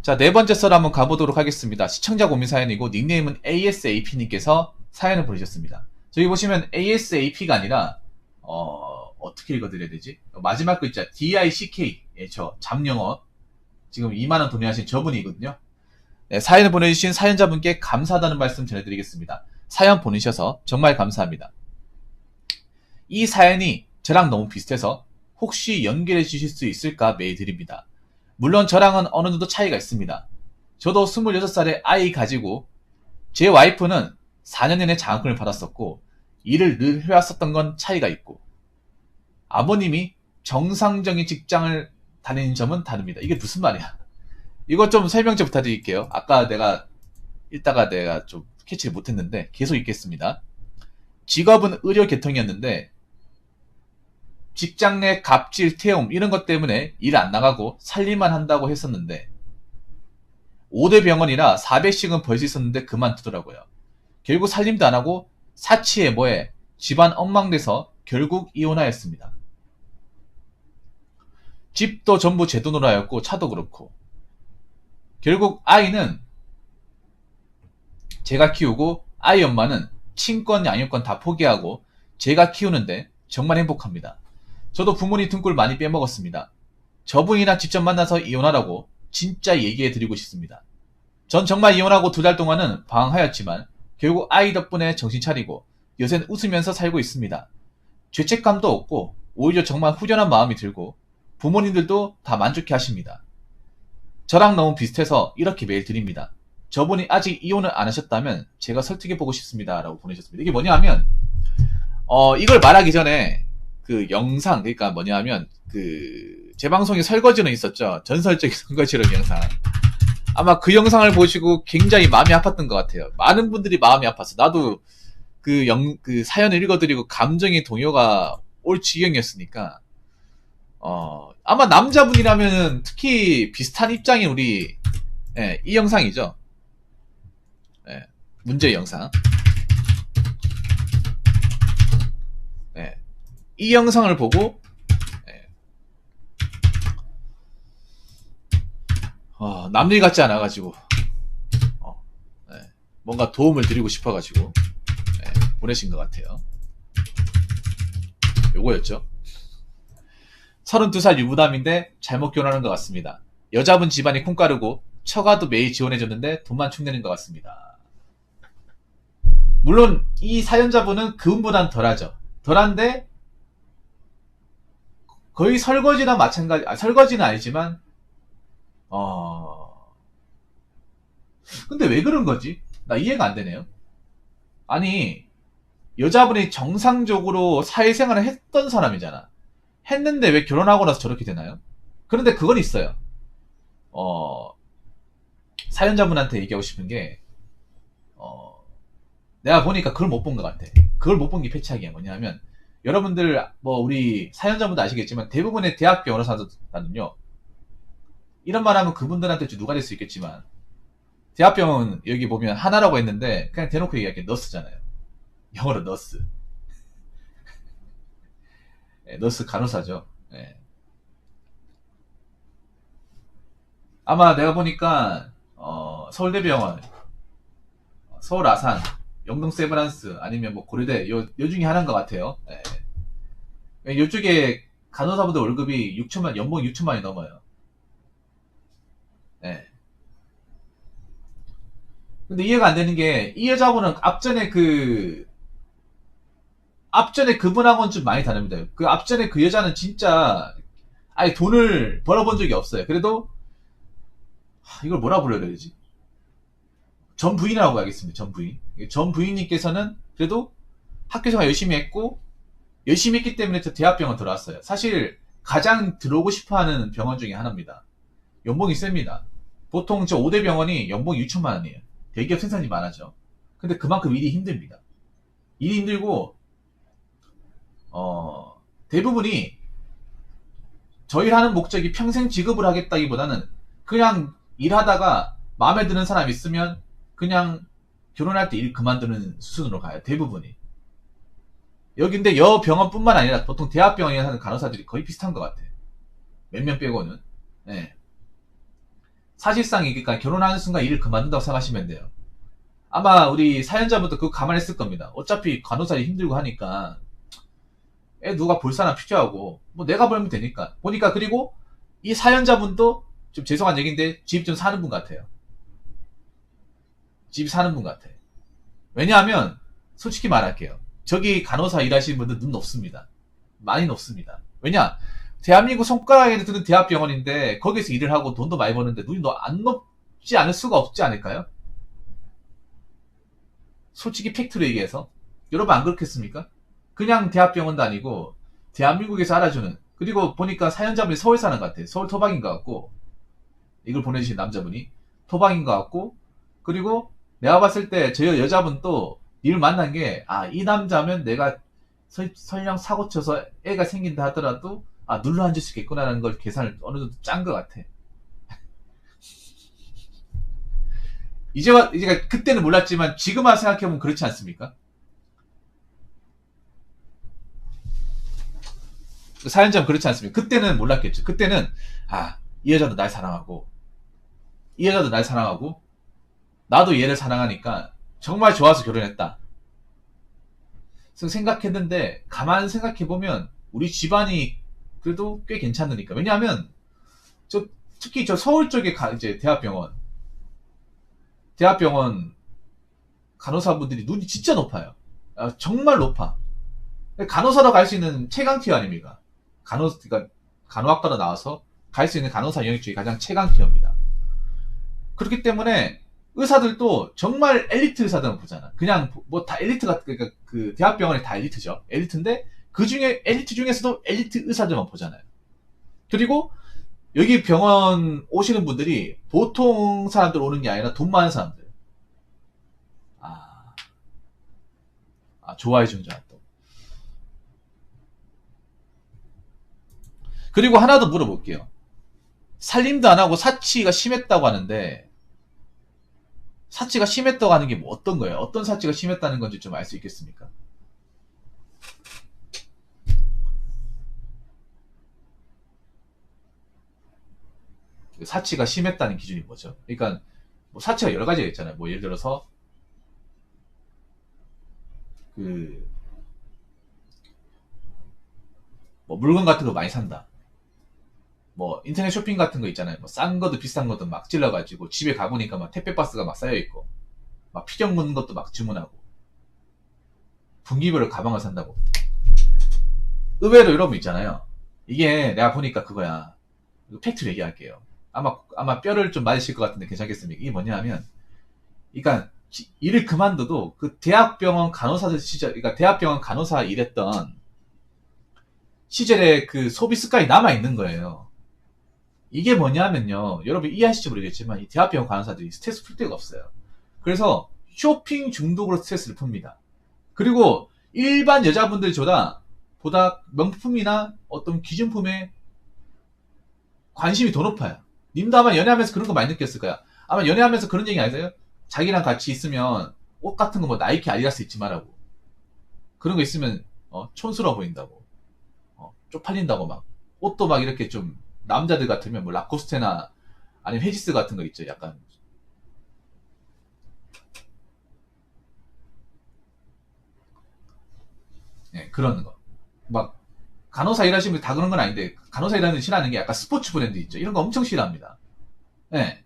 자, 네 번째 썰 한번 가보도록 하겠습니다. 시청자 고민 사연이고 닉네임은 ASAP님께서 사연을 보내셨습니다. 저기 보시면 ASAP가 아니라 어떻게 읽어드려야 되지? 마지막 글자 DICK, 예, 저 잡영어 지금 2만원 도내하신 저분이거든요. 네, 사연을 보내주신 사연자분께 감사하다는 말씀 전해드리겠습니다. 사연 보내셔서 정말 감사합니다. 이 사연이 저랑 너무 비슷해서 혹시 연결해 주실 수 있을까 메일 드립니다. 물론 저랑은 어느 정도 차이가 있습니다. 저도 26살에 아이 가지고 제 와이프는 4년 내내 장학금을 받았었고 일을 늘 해왔었던 건 차이가 있고 아버님이 정상적인 직장을 다니는 점은 다릅니다. 이게 무슨 말이야? 이거 좀 설명 좀 부탁드릴게요. 아까 읽다가 내가 좀 캐치를 못했는데 계속 읽겠습니다. 직업은 의료 계통이었는데 직장 내 갑질, 태움 이런 것 때문에 일 안 나가고 살림만 한다고 했었는데 5대 병원이라 400씩은 벌 수 있었는데 그만두더라고요. 결국 살림도 안 하고 사치에 뭐에 집안 엉망돼서 결국 이혼하였습니다. 집도 전부 제 돈으로 하였고 차도 그렇고 결국 아이는 제가 키우고 아이 엄마는 친권 양육권 다 포기하고 제가 키우는데 정말 행복합니다. 저도 부모님 등골 많이 빼먹었습니다. 저분이나 직접 만나서 이혼하라고 진짜 얘기해드리고 싶습니다. 전 정말 이혼하고 2달 동안은 방황하였지만 결국 아이 덕분에 정신 차리고 요새는 웃으면서 살고 있습니다. 죄책감도 없고 오히려 정말 후련한 마음이 들고 부모님들도 다 만족해 하십니다. 저랑 너무 비슷해서 이렇게 메일 드립니다. 저분이 아직 이혼을 안 하셨다면 제가 설득해보고 싶습니다. 라고 보내셨습니다. 이게 뭐냐면 이걸 말하기 전에 그 영상, 그러니까 뭐냐면 제 방송에 설거지는 있었죠. 전설적인 설거지론 영상. 아마 그 영상을 보시고 굉장히 마음이 아팠던 것 같아요. 많은 분들이 마음이 아팠어. 나도 그 사연을 읽어드리고 감정의 동요가 올 지경이었으니까 아마 남자분이라면은 특히 비슷한 입장인 우리 이 영상이죠. 문제의 영상. 이 영상을 보고 남일 같지 않아가지고 뭔가 도움을 드리고 싶어가지고 보내신 것 같아요. 요거였죠. 32살 유부남인데 잘못 결혼하는 것 같습니다. 여자분 집안이 콩가루고 처가도 매일 지원해줬는데 돈만 축내는 것 같습니다. 물론 이 사연자분은 그분보단 덜하죠. 덜한데 거의 설거지나 마찬가지, 설거지는 아니지만 근데 왜 그런 거지? 나 이해가 안 되네요. 아니 여자분이 정상적으로 사회생활을 했던 사람이잖아. 했는데 왜 결혼하고 나서 저렇게 되나요? 그런데 그건 있어요. 사연자분한테 얘기하고 싶은 게 내가 보니까 그걸 못 본 것 같아. 그걸 못 본 게 패착이야. 뭐냐면 여러분들 우리 사연자분도 아시겠지만 대부분의 대학 변호사들은요 이런 말하면 그분들한테 누가 될 수 있겠지만 대학병원 여기 보면 하나라고 했는데 그냥 대놓고 얘기할게 너스잖아요. 영어로 너스. 너스 간호사죠. 아마 내가 보니까 서울대병원, 서울 아산, 영동 세브란스 아니면 고려대 요 중에 하나인 것 같아요. 요쪽에 간호사분들 월급이 6천만, 연봉 6천만이 넘어요. 근데 이해가 안 되는 게 이 여자분은 앞전에 그분하고는 좀 많이 다릅니다. 그 앞전에 그 여자는 진짜 아예 돈을 벌어본 적이 없어요. 그래도 이걸 뭐라 불러야 되지? 전 부인이라고 하겠습니다. 전 부인. 전 부인님께서는 그래도 학교생활 열심히 했고 열심히 했기 때문에 저 대학병원 들어왔어요. 사실 가장 들어오고 싶어하는 병원 중에 하나입니다. 연봉이 셉니다. 보통 저 5대 병원이 연봉이 6천만 원이에요. 대기업 생산이 많아져. 근데 그만큼 일이 힘듭니다. 일이 힘들고 대부분이 저희 하는 목적이 평생 직업을 하겠다기보다는 그냥 일하다가 마음에 드는 사람 있으면 그냥 결혼할 때 일 그만두는 수준으로 가요. 대부분이. 여기 근데 여 병원뿐만 아니라 보통 대학병원에 하는 간호사들이 거의 비슷한 것 같아. 몇 명 빼고는. 사실상 그러니까 결혼하는 순간 일을 그만둔다고 생각하시면 돼요. 아마 우리 사연자분도 그거 감안했을 겁니다. 어차피 간호사 일 힘들고 하니까 애 누가 볼 사람 필요하고 뭐 내가 벌면 되니까 보니까. 그리고 이 사연자분도 좀 죄송한 얘기인데 집 좀 사는 분 같아요. 집 사는 분 같아. 왜냐하면 솔직히 말할게요. 저기 간호사 일하시는 분들 눈 높습니다. 많이 높습니다. 왜냐? 대한민국 손가락에 드는 대학병원인데 거기서 일을 하고 돈도 많이 버는데 눈이 안 높지 않을 수가 없지 않을까요? 솔직히 팩트로 얘기해서. 여러분 안 그렇겠습니까? 그냥 대학병원도 아니고 대한민국에서 알아주는. 그리고 보니까 사연자분이 서울 사는 것 같아요. 서울 토박인 것 같고, 이걸 보내주신 남자분이 토박인 것 같고, 그리고 내가 봤을 때 저 여자분도 일 만난 게, 아, 이 남자면 내가 설령 사고 쳐서 애가 생긴다 하더라도 아, 눌러 앉을 수 있겠구나라는 걸 계산을 어느 정도 짠 것 같아. 이제 그때는 몰랐지만 지금 와서 생각해보면 그렇지 않습니까? 사연자는 그렇지 않습니까? 그때는 몰랐겠죠. 그때는 아, 이 여자도 날 사랑하고, 이 여자도 날 사랑하고, 나도 얘를 사랑하니까 정말 좋아서 결혼했다. 그래서 생각했는데 가만 생각해보면 우리 집안이 그래도 꽤 괜찮으니까. 왜냐하면 특히 저 서울 쪽에 이제 대학병원 간호사분들이 눈이 진짜 높아요. 아, 정말 높아. 간호사로 갈 수 있는 최강티어 아닙니까? 그러니까 간호학과로 나와서 갈 수 있는 간호사 영역 중에 가장 최강티어입니다. 그렇기 때문에 의사들도 정말 엘리트 의사들만 보잖아. 그냥 뭐 다 엘리트가, 그러니까 그 대학병원이 다 엘리트죠. 엘리트인데 그 중에 엘리트 중에서도 엘리트 의사들만 보잖아요. 그리고 여기 병원 오시는 분들이 보통 사람들 오는 게 아니라 돈 많은 사람들. 아, 좋아해 주는 줄 알았다. 그리고 하나 더 물어볼게요. 살림도 안 하고 사치가 심했다고 하는데, 사치가 심했다고 하는 게 뭐 어떤 거예요? 어떤 사치가 심했다는 건지 좀 알 수 있겠습니까? 사치가 심했다는 기준이 뭐죠? 그러니까 뭐 사치가 여러 가지가 있잖아요. 뭐 예를 들어서 그 뭐 물건 같은 거 많이 산다. 뭐 인터넷 쇼핑 같은 거 있잖아요. 뭐 싼 거도 비싼 거도 막 찔러가지고 집에 가보니까 막 택배 박스가 막 쌓여 있고, 막 피경 묻는 것도 막 주문하고, 분기별로 가방을 산다고. 의외로 이런 거 있잖아요. 이게 내가 보니까 그거야. 이거 팩트로 얘기할게요. 아마 뼈를 좀 맞으실 것 같은데 괜찮겠습니까? 이게 뭐냐 하면, 그러니까 일을 그만둬도 그 대학병원 간호사들 시절, 그러니까 대학병원 간호사 일했던 시절에 그 소비 습관이 남아 있는 거예요. 이게 뭐냐면요, 여러분 이해하실지 모르겠지만 이 대학병원 간호사들이 스트레스 풀 데가 없어요. 그래서 쇼핑 중독으로 스트레스를 풉니다. 그리고 일반 여자분들보다 명품이나 어떤 기준품에 관심이 더 높아요. 님도 아마 연애하면서 그런 거 많이 느꼈을 거야. 아마 연애하면서 그런 얘기 아니세요? 자기랑 같이 있으면 옷 같은 거 뭐 나이키 아디다스 입지 말라고. 그런 거 있으면 촌스러워 보인다고. 쪽팔린다고 막. 옷도 막 이렇게 좀 남자들 같으면 뭐 라코스테나 아니면 헤지스 같은 거 있죠. 약간 그런 거. 막 간호사 일하시는 분 다 그런 건 아닌데, 간호사 일하는 싫어하는 게 약간 스포츠 브랜드 있죠. 이런 거 엄청 싫어합니다. 예.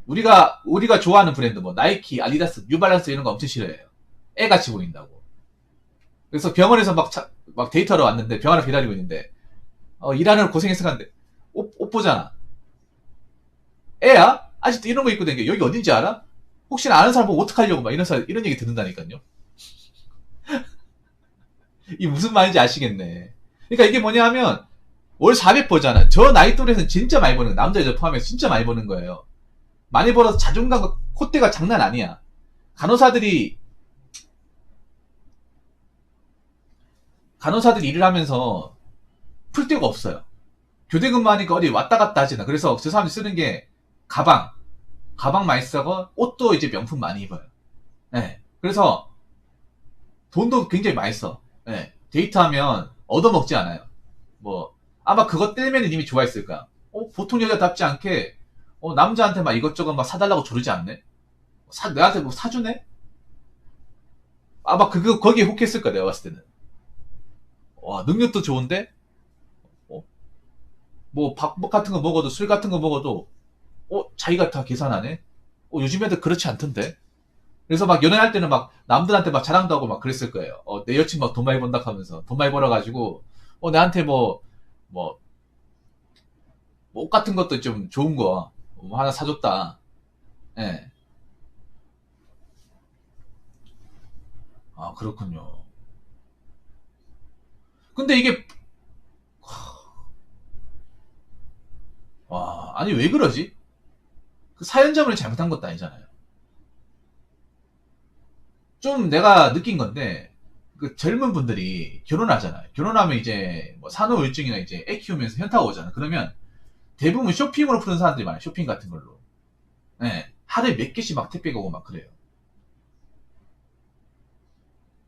우리가 좋아하는 브랜드 뭐 나이키, 아디다스, 뉴발란스 이런 거 엄청 싫어해요. 애같이 보인다고. 그래서 병원에서 막 데이터로 왔는데 병원 앞에 기다리고 있는데 일하느라 고생했어 하는데 옷 보잖아. 애야? 아직도 이런 거 입고 다니게. 여기 어딘지 알아? 혹시나 아는 사람 보고 어떡하려고 막 이런 얘기 듣는다니까요. 이 무슨 말인지 아시겠네. 그러니까 이게 뭐냐 하면 월 400 버잖아. 저 나이 또래에서는 진짜 많이 버는 거예요. 남자 여자 포함해서 진짜 많이 버는 거예요. 많이 벌어서 자존감과 콧대가 장난 아니야. 간호사들이 일을 하면서 풀 데가 없어요. 교대 근무하니까 어디 왔다 갔다 하잖아. 그래서 저 사람들이 쓰는 게 가방 많이 쓰고 옷도 이제 명품 많이 입어요. 네. 그래서 돈도 굉장히 많이 써. 네. 데이트하면 얻어먹지 않아요. 뭐 아마 그것 때문에 님이 좋아했을 거야. 보통 여자답지 않게 남자한테 막 이것저것 막 사달라고 조르지 않네? 내한테 뭐 사주네? 아마 거기에 혹했을 거야, 내가 봤을 때는. 와, 능력도 좋은데? 어, 뭐, 밥 같은 거 먹어도, 술 같은 거 먹어도, 자기가 다 계산하네? 요즘 애들 그렇지 않던데? 그래서 막 연애할 때는 막 남들한테 막 자랑도 하고 막 그랬을 거예요. 내 여친 막 돈 많이 번다 하면서 돈 많이 벌어가지고 나한테 뭐, 옷 같은 것도 좀 좋은 거뭐 하나 사줬다. 예. 아, 그렇군요. 근데 이게 와, 아니 왜 그러지? 그 사연자분이 잘못한 것도 아니잖아요. 좀 내가 느낀 건데 그 젊은 분들이 결혼하잖아요. 결혼하면 이제 뭐 산후우울증이나 이제 애 키우면서 현타가 오잖아. 그러면 대부분 쇼핑으로 푸는 사람들이 많아요. 쇼핑 같은 걸로. 예. 하루에 몇 개씩 막 택배가 오고 막 그래요.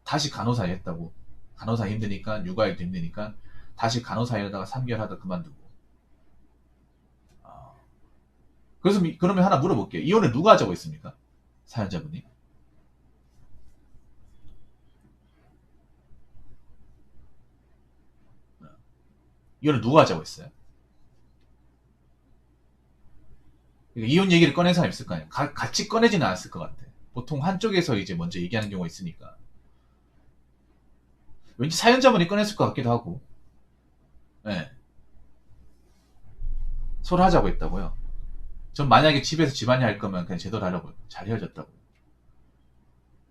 다시 간호사 했다고. 간호사 힘드니까, 육아일도 힘드니까, 다시 간호사 일하다가 3개월 하다 그만두고. 아. 그래서, 그러면 하나 물어볼게요. 이혼을 누가 하자고 했습니까? 사연자분이. 이혼을 누가 하자고 했어요? 그러니까 이혼 얘기를 꺼낸 사람이 있을 거 아니에요. 같이 꺼내지는 않았을 것 같아. 보통 한쪽에서 이제 먼저 얘기하는 경우가 있으니까. 왠지 사연자분이 꺼냈을 것 같기도 하고. 네. 서로 하자고 했다고요. 전 만약에 집에서 집안일 할 거면 그냥 제대로 하려고 잘 헤어졌다고.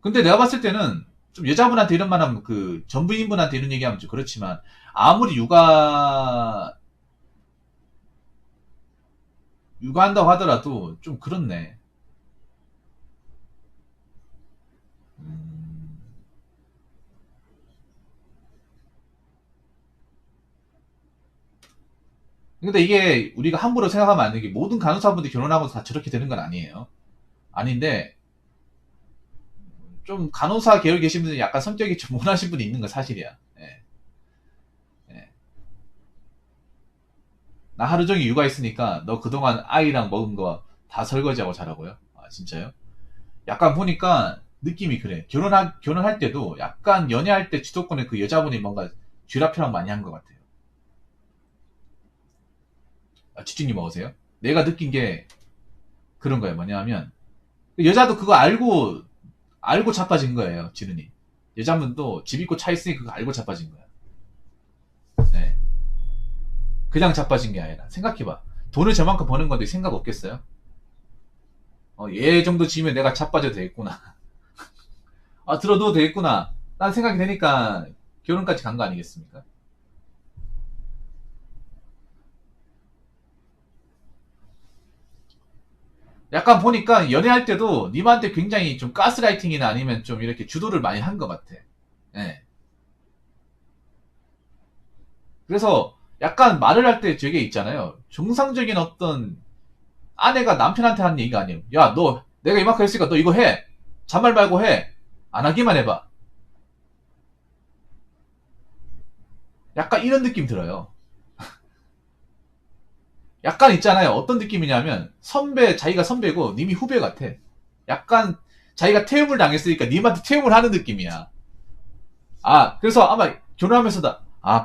근데 내가 봤을 때는 좀 여자분한테 이런 말 하면 그 전부인분한테 이런 얘기하면 좀 그렇지만 아무리 육아한다고 하더라도 좀 그렇네. 음. 근데 이게 우리가 함부로 생각하면 안 되는 게 모든 간호사분들이 결혼하고 다 저렇게 되는 건 아니에요. 아닌데 좀 간호사 계열 계신 분들이 약간 성격이 좀 원하신 분이 있는 건 사실이야. 예, 예. 나 하루 종일 육아했으니까 너 그동안 아이랑 먹은 거 다 설거지하고 자라고요? 아, 진짜요? 약간 보니까 느낌이 그래. 결혼할 때도 약간 연애할 때 주도권에 그 여자분이 뭔가 쥐라펴랑 많이 한 것 같아요. 아, 치킨님 먹으세요? 내가 느낀 게 그런 거예요. 뭐냐면 그 여자도 그거 알고 자빠진 거예요. 지른이. 여자분도 집 있고 차 있으니 그거 알고 자빠진 거야. 네. 그냥 자빠진 게 아니라 생각해봐. 돈을 저만큼 버는 건데 생각 없겠어요? 얘 정도 지면 내가 자빠져도 되겠구나. 아, 들어도 되겠구나. 난 생각이 되니까 결혼까지 간 거 아니겠습니까? 약간 보니까 연애할 때도 님한테 굉장히 좀 가스라이팅이나 아니면 좀 이렇게 주도를 많이 한 것 같아. 예. 그래서 약간 말을 할 때 저게 있잖아요. 정상적인 어떤 아내가 남편한테 하는 얘기가 아니에요. 야, 너 내가 이만큼 했으니까 너 이거 해. 잔말 말고 해. 안 하기만 해봐. 약간 이런 느낌 들어요. 약간 있잖아요. 어떤 느낌이냐면 자기가 선배고 님이 후배 같아. 약간 자기가 태움을 당했으니까 님한테 태움을 하는 느낌이야. 아, 그래서 아마 결혼하면서도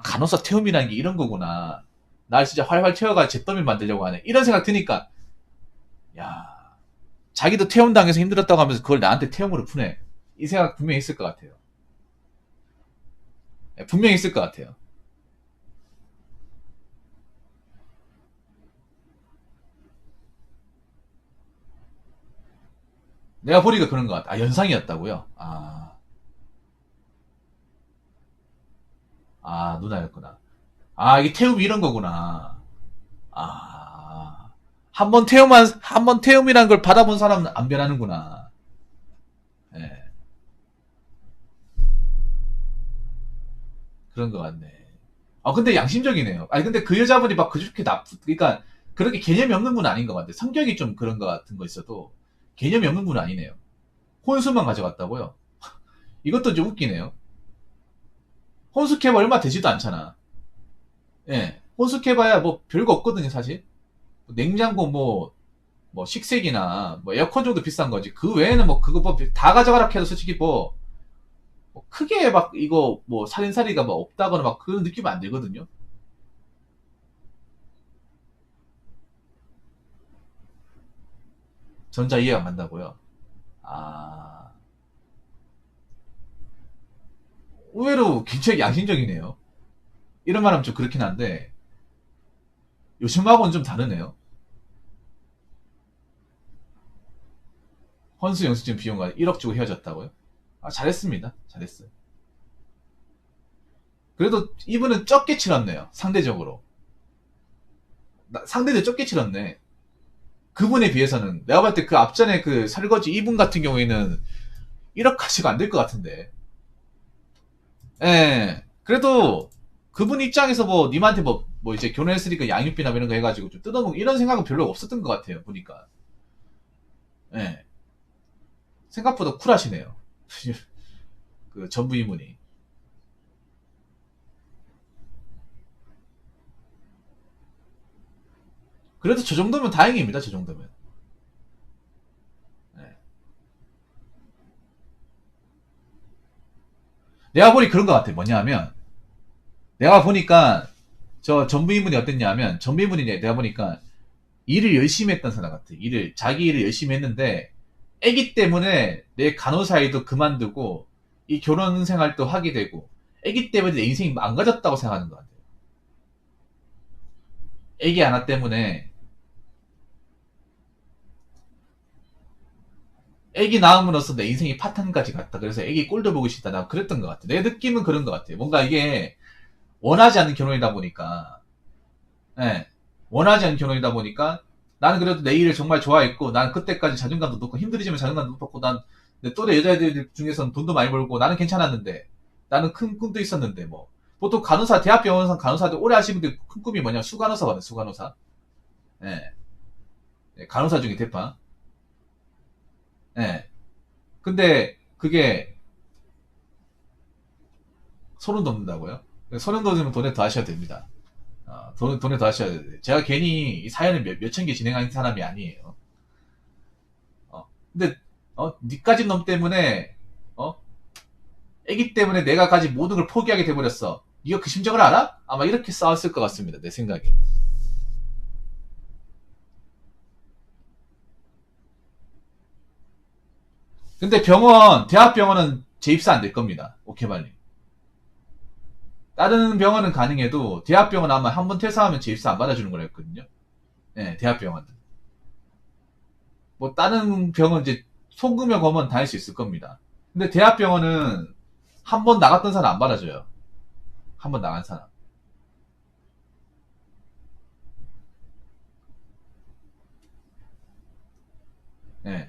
간호사 태움이라는 게 이런 거구나. 날 진짜 활활 태워가 잿더미 만들려고 하네. 이런 생각 드니까 야, 자기도 태움 당해서 힘들었다고 하면서 그걸 나한테 태움으로 푸네. 이 생각 분명히 있을 것 같아요. 분명히 있을 것 같아요. 내가 보니까 그런 것 같아. 아, 연상이었다고요? 누나였구나. 이게 태움이 이런 거구나. 아, 한 번 태움이란 걸 받아본 사람은 안 변하는구나. 예, 그런 것 같네. 근데 양심적이네요. 아니, 근데 그 여자분이 막 그렇게 그러니까 그렇게 개념이 없는 분은 아닌 것 같아. 성격이 좀 그런 것 같은 거 있어도 개념이 없는 분은 아니네요. 혼수만 가져갔다고요? 이것도 좀 웃기네요. 혼숙해봐 얼마 되지도 않잖아. 예. 혼숙해봐야 뭐 별거 없거든요, 사실. 냉장고 뭐 뭐 식색이나 뭐 에어컨 정도 비싼 거지. 그 외에는 뭐 그거 뭐 다 가져가라 해도 솔직히 뭐 크게 막 이거 뭐 살인살이가 뭐 없다거나 막 그런 느낌 안 들거든요. 전자 이해가 안 간다고요? 아, 의외로 굉장히 양심적이네요. 이런 말 하면 좀 그렇긴 한데, 요즘하고는 좀 다르네요. 헌수 영수증 비용가 1억 주고 헤어졌다고요? 아, 잘했습니다. 잘했어요. 그래도 이분은 적게 치렀네요. 상대적으로. 상대들 적게 치렀네. 그분에 비해서는. 내가 봤을 때 그 앞전에 그 설거지 이분 같은 경우에는 1억까지가 안 될 것 같은데. 예. 그래도 그분 입장에서 뭐 님한테 뭐 이제 결혼했으니까 양육비나 이런 거 해가지고 좀 뜯어먹고 이런 생각은 별로 없었던 것 같아요. 보니까. 예. 생각보다 쿨하시네요. 그 전부이문이. 그래도 저 정도면 다행입니다. 저 정도면. 예. 내가 보니 그런 것 같아. 뭐냐면 내가 보니까 저 전부이문이 어땠냐면 전부이문이 내가 보니까 일을 열심히 했던 사람 같아. 자기 일을 열심히 했는데 애기 때문에 내 간호사 일도 그만두고 이 결혼 생활도 하게 되고 애기 때문에 내 인생이 망가졌다고 생각하는 것 같아요. 애기 하나 때문에 애기 낳음으로써 내 인생이 파탄까지 갔다. 그래서 애기 꼴도 보고 싶다. 나 그랬던 것 같아. 내 느낌은 그런 것 같아. 뭔가 이게 원하지 않는 결혼이다 보니까, 예, 원하지 않는 결혼이다 보니까 나는 그래도 내 일을 정말 좋아했고, 난 그때까지 자존감도 높고 힘들지만 자존감도 높았고, 난 내 또래 여자애들 중에서는 돈도 많이 벌고 나는 괜찮았는데, 나는 큰 꿈도 있었는데 뭐 보통 간호사 대학병원에서 간호사들 오래 하시는 분들 큰 꿈이 뭐냐 수간호사거든 수간호사. 예, 예, 간호사 중에 대파. 예. 근데 그게 소름 돋는다고요? 소름 돋으면 돈에 더 하셔야 됩니다. 돈에 더 하셔야 돼요. 제가 괜히 이 사연을 몇천 개 진행한 사람이 아니에요. 근데, 니까진 놈 때문에, 어? 애기 때문에 내가 가진 모든 걸 포기하게 돼버렸어. 니가 그 심정을 알아? 아마 이렇게 싸웠을 것 같습니다. 내 생각에. 근데 대학병원은 재입사 안 될 겁니다. 오케발리. 다른 병원은 가능해도 대학병원 아마 한 번 퇴사하면 재입사 안 받아주는 거라 했거든요. 네, 대학병원은. 뭐 다른 병원 이제 소금여 검은 다닐 수 있을 겁니다. 근데 대학병원은 한 번 나갔던 사람 안 받아줘요. 한 번 나간 사람. 예.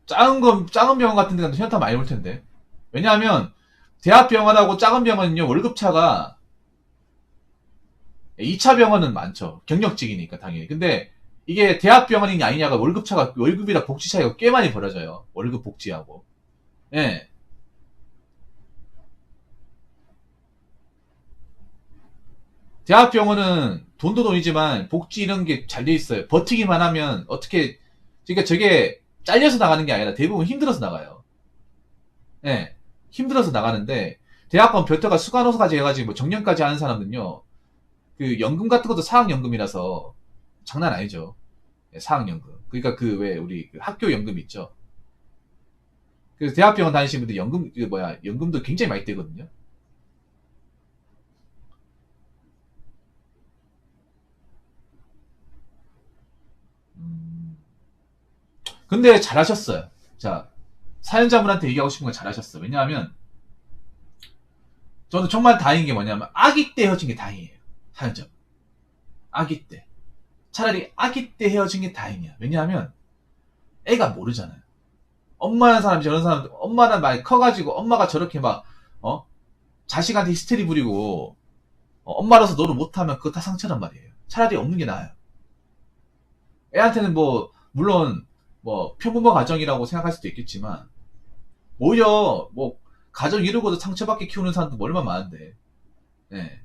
작은 병원 같은 데는 현타 많이 올 텐데. 왜냐하면 대학병원하고 작은 병원은요 월급차가 2차 병원은 많죠. 경력직이니까 당연히. 근데 이게 대학병원이냐 아니냐가 월급이랑 복지 차이가 꽤 많이 벌어져요. 월급 복지하고. 예. 대학병원은 돈도 돈이지만 복지 이런 게 잘 돼 있어요. 버티기만 하면 어떻게 그러니까 저게 잘려서 나가는 게 아니라 대부분 힘들어서 나가요. 예. 힘들어서 나가는데 대학원 벼터가 수간호사까지 해가지고 뭐 정년까지 하는 사람은요. 그 연금 같은 것도 사학연금이라서 장난 아니죠. 예, 사학연금. 그러니까 그 왜 우리 그 학교 연금 있죠. 그래서 대학병원 다니시는 분들 연금도 굉장히 많이 떼거든요. 음, 근데 잘하셨어요. 자, 사연자분한테 얘기하고 싶은 건 잘하셨어. 왜냐하면 저는 정말 다행인 게 뭐냐면 아기 때 헤어진 게 다행이에요. 사연자. 아기 때. 차라리 아기 때 헤어진 게 다행이야. 왜냐하면 애가 모르잖아요. 엄마라는 사람이 저런 사람, 엄마는 많이 커가지고 엄마가 저렇게 막, 어? 자식한테 히스테리 부리고, 엄마로서 노를 못하면 그거 다 상처란 말이에요. 차라리 없는 게 나아요. 애한테는 뭐, 물론, 뭐, 표부모 가정이라고 생각할 수도 있겠지만, 오히려, 뭐, 가정 이루고도 상처받게 키우는 사람도 뭐 얼마나 많은데, 예.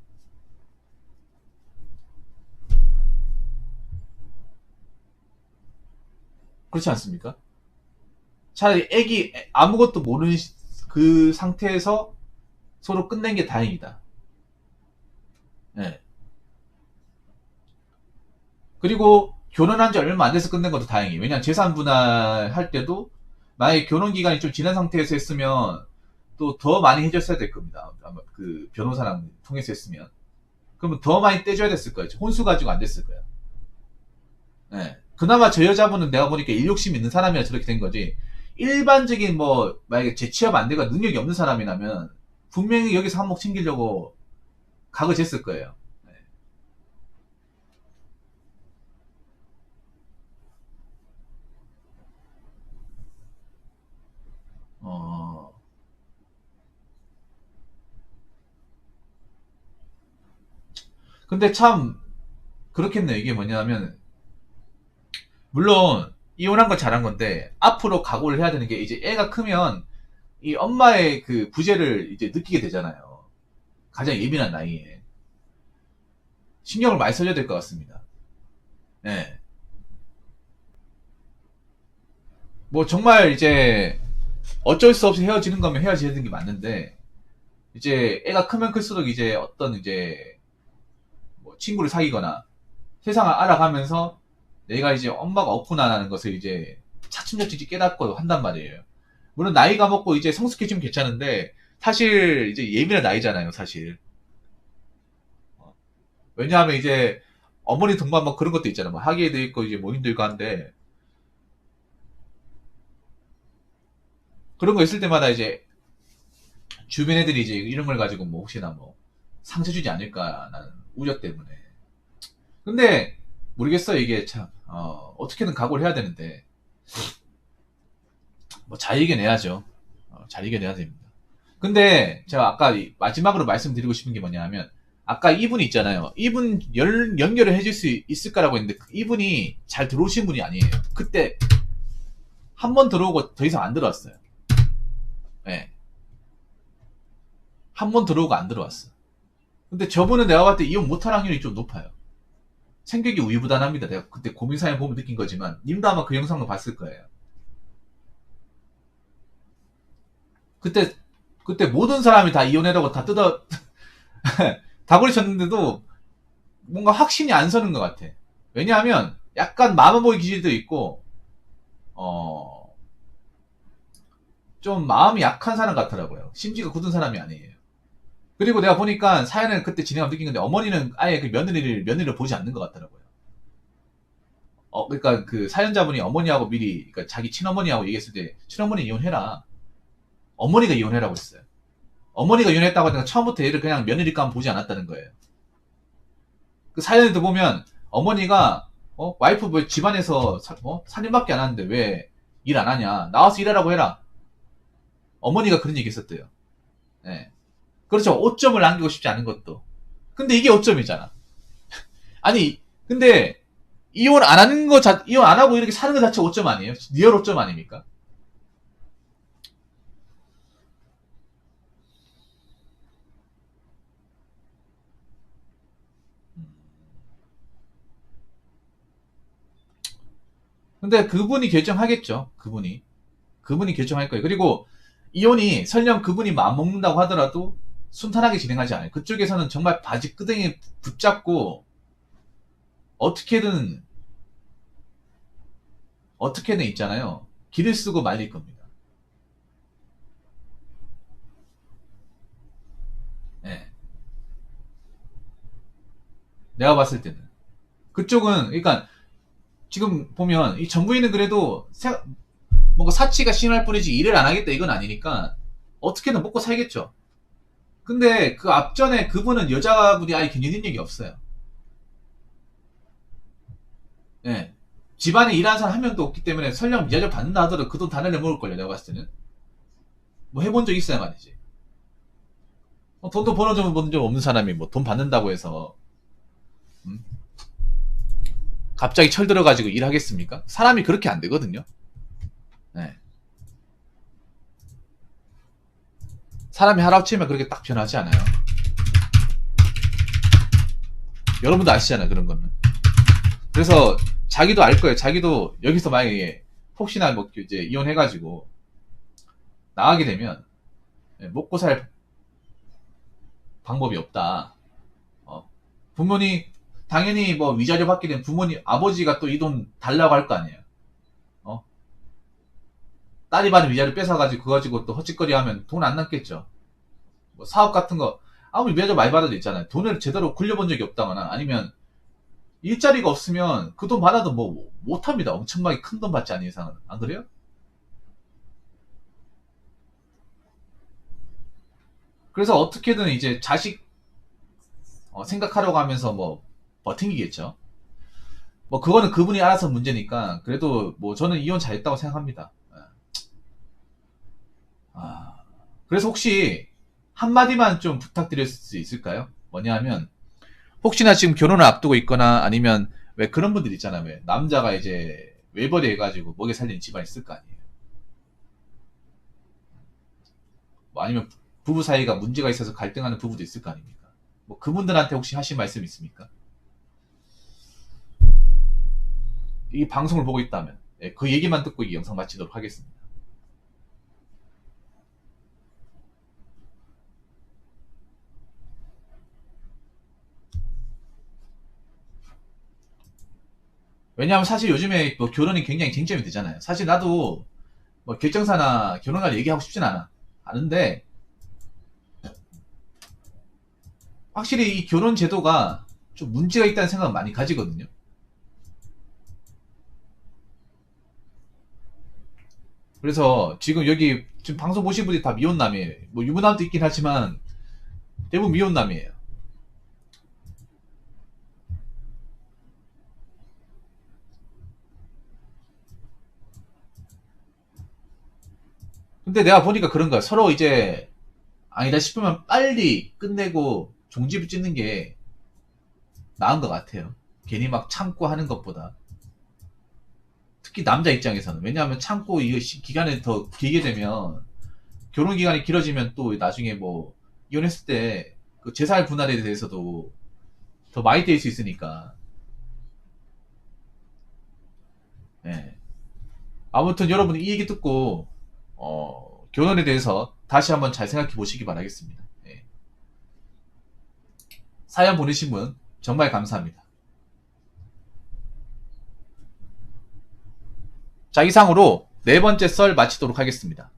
그렇지 않습니까? 차라리 애기 아무것도 모르는 그 상태에서 서로 끝낸 게 다행이다. 네. 그리고 결혼한 지 얼마 안 돼서 끝낸 것도 다행이에요. 왜냐면 재산 분할할 때도 만약에 결혼 기간이 좀 지난 상태에서 했으면 또 더 많이 해줬어야 될 겁니다. 아마 그 변호사랑 통해서 했으면. 그러면 더 많이 떼줘야 됐을 거예요. 혼수 가지고 안 됐을 거예요. 네. 그나마 저 여자분은 내가 보니까 일욕심 있는 사람이라 저렇게 된 거지. 일반적인 뭐 만약에 재취업 안 되고 능력이 없는 사람이라면 분명히 여기서 한몫 챙기려고 각을 쟀을 거예요. 네. 어, 근데 참 그렇겠네요. 이게 뭐냐면 물론 이혼한 건 잘한 건데 앞으로 각오를 해야 되는 게 이제 애가 크면 이 엄마의 그 부재를 이제 느끼게 되잖아요. 가장 예민한 나이에 신경을 많이 써야 될 것 같습니다. 네. 뭐 정말 이제 어쩔 수 없이 헤어지는 거면 헤어지는 게 맞는데 이제 애가 크면 클수록 이제 어떤 이제 뭐 친구를 사귀거나 세상을 알아가면서 내가 이제 엄마가 없구나라는 것을 이제 차츰차츰 깨닫고 한단 말이에요. 물론 나이가 먹고 이제 성숙해지면 괜찮은데 사실 이제 예민한 나이잖아요, 사실. 어, 왜냐하면 이제 어머니 동반 뭐 그런 것도 있잖아요. 뭐 하기에도 있고 이제 모임도 있고 한데 그런 거 있을 때마다 이제 주변 애들이 이제 이런 걸 가지고 뭐 혹시나 뭐 상처 주지 않을까라는 우려 때문에. 근데 모르겠어요. 이게 참 어떻게든 각오를 해야 되는데 뭐 잘 이겨내야죠. 잘 이겨내야 됩니다. 근데 제가 아까 마지막으로 말씀드리고 싶은 게 뭐냐면 아까 이분 있잖아요. 이분 연결을 해줄 수 있을까라고 했는데 이분이 잘 들어오신 분이 아니에요. 그때 한 번 들어오고 더 이상 안 들어왔어요. 네. 한 번 들어오고 안 들어왔어. 근데 저분은 내가 봤을 때 이혼 못할 확률이 좀 높아요. 생각이 우유부단합니다. 내가 그때 고민사연 보면 느낀 거지만 님도 아마 그 영상을 봤을 거예요. 그때 그때 모든 사람이 다 이혼해라고 다 뜯어 다구리 쳤는데도 뭔가 확신이 안 서는 것 같아. 왜냐하면 약간 마마보이 기질도 있고 어, 좀 마음이 약한 사람 같더라고요. 심지가 굳은 사람이 아니에요. 그리고 내가 보니까 사연을 그때 진행하면 느낀 건데 어머니는 아예 그 며느리를 보지 않는 것 같더라고요. 그러니까 그 사연자분이 어머니하고 미리 그러니까 자기 친어머니하고 얘기했을 때 친어머니 이혼해라. 어머니가 이혼해라고 했어요. 어머니가 이혼했다고 하니까 처음부터 얘를 그냥 며느리감 보지 않았다는 거예요. 그 사연에도 보면 어머니가 와이프 뭐 집안에서 살림밖에 안 하는데 왜 일 안 하냐 나와서 일하라고 해라. 어머니가 그런 얘기 했었대요. 네. 그렇죠. 오점을 남기고 싶지 않은 것도. 근데 이게 오점이잖아. 아니 근데 이혼 안 하는 이혼 안 하고 이렇게 사는 것 자체가 오점 아니에요? 리얼 오점 아닙니까? 근데 그분이 결정하겠죠. 그분이 결정할 거예요. 그리고 이혼이 설령 그분이 마음먹는다고 하더라도 순탄하게 진행하지 않아요. 그쪽에서는 정말 바지 끄댕이 붙잡고 어떻게든 있잖아요. 길을 쓰고 말릴 겁니다. 네. 내가 봤을 때는 그쪽은 그러니까 지금 보면 이 정부인은 그래도 뭔가 사치가 심할 뿐이지 일을 안 하겠다 이건 아니니까 어떻게든 먹고 살겠죠. 근데 그 앞전에 그분은 여자분이 아예 경제능력이 없어요. 예. 집안에 일하는 사람 한 명도 없기 때문에 설령 미자료 받는다 하더라도 그 돈 다 날려먹을걸요, 내가 봤을 때는. 뭐 해본 적 있어야 말이지. 돈도 버는 적 없는 사람이 뭐 돈 받는다고 해서, 음? 갑자기 철 들어가지고 일하겠습니까? 사람이 그렇게 안 되거든요. 예. 사람이 하루아침에 그렇게 딱 변하지 않아요. 여러분도 아시잖아요, 그런 거는. 그래서 자기도 알 거예요. 자기도 여기서 만약에 혹시나 뭐 이제 이혼해가지고 나가게 되면 먹고 살 방법이 없다. 어, 부모님 당연히 뭐 위자료 받게 되면 부모님 아버지가 또 이 돈 달라고 할 거 아니에요. 어? 딸이 받은 위자료 뺏어가지고 그거 가지고 또 헛짓거리 하면 돈 안 남겠죠. 뭐 사업 같은 거 아무리 위자료 많이 받아도 있잖아요. 돈을 제대로 굴려본 적이 없다거나 아니면 일자리가 없으면 그 돈 받아도 뭐 못합니다. 엄청나게 큰 돈 받지 않는 이상은. 안 그래요? 그래서 어떻게든 이제 자식 생각하려고 하면서 뭐 버팅기겠죠. 뭐 그거는 그분이 알아서 문제니까 그래도 뭐 저는 이혼 잘했다고 생각합니다. 아, 그래서 혹시 한마디만 좀 부탁드릴 수 있을까요? 뭐냐면 혹시나 지금 결혼을 앞두고 있거나 아니면 왜 그런 분들 있잖아요. 왜 남자가 이제 외벌이 해가지고 먹여 살리는 집안이 있을 거 아니에요. 뭐 아니면 부부 사이가 문제가 있어서 갈등하는 부부도 있을 거 아닙니까? 뭐 그분들한테 혹시 하실 말씀 있습니까? 이 방송을 보고 있다면 그 얘기만 듣고 이 영상 마치도록 하겠습니다. 왜냐하면 사실 요즘에 뭐 결혼이 굉장히 쟁점이 되잖아요. 사실 나도 뭐 결정사나 결혼할 얘기하고 싶진 않아. 아는데 확실히 이 결혼 제도가 좀 문제가 있다는 생각을 많이 가지거든요. 그래서 지금 여기 지금 방송 보신 분들이 다 미혼남이에요. 뭐 유부남도 있긴 하지만 대부분 미혼남이에요. 근데 내가 보니까 그런 거야. 서로 이제 아니다 싶으면 빨리 끝내고 종지부 찍는 게 나은 것 같아요. 괜히 막 참고 하는 것보다. 특히 남자 입장에서는. 왜냐하면 참고 이 기간이 더 길게 되면 결혼 기간이 길어지면 또 나중에 뭐 이혼했을 때 그 재산 분할에 대해서도 더 많이 떼일 수 있으니까. 예. 아무튼 여러분 이 얘기 듣고 결혼에 대해서 다시 한번 잘 생각해 보시기 바라겠습니다. 예. 사연 보내신 분 정말 감사합니다. 자, 이상으로 네 번째 썰 마치도록 하겠습니다.